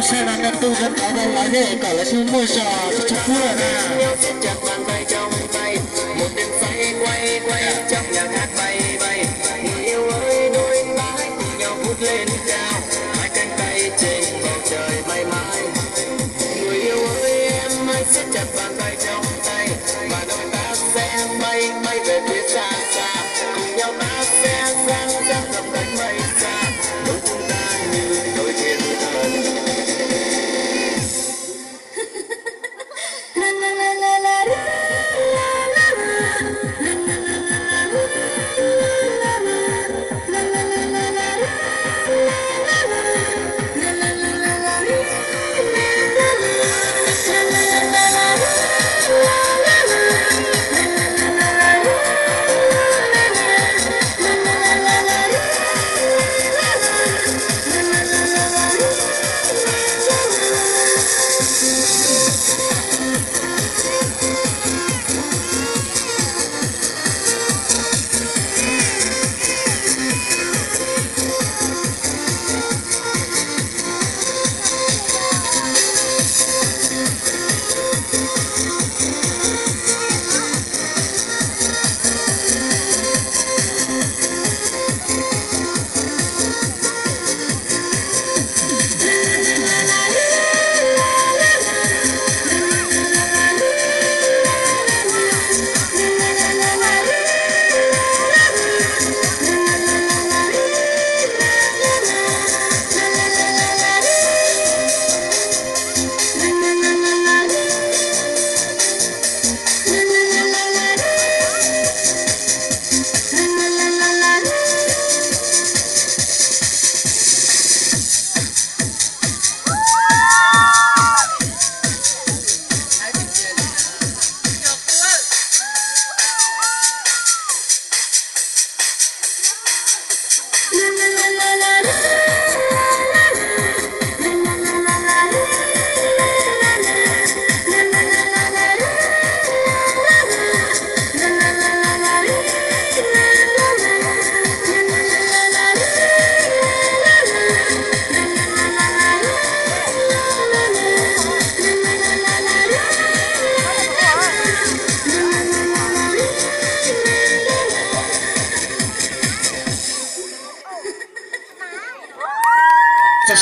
xe là tu vẫn có bao lá để cả là xuống mua sò cho pua nè. Chặt bàn tay trong tay, một đêm say quay quay trong nhà hát bay bay. Người yêu ơi đôi ta cùng nhau vút lên cao, hai cánh tay trên bầu trời bay mãi. Người yêu ơi em hãy siết chặt bàn tay trong tay, và đôi ta sẽ bay bay về phía xa xa. Cùng nhau ta sẽ sang sang tầm cánh bay xa, đôi chúng ta như đôi thiên thần. Chả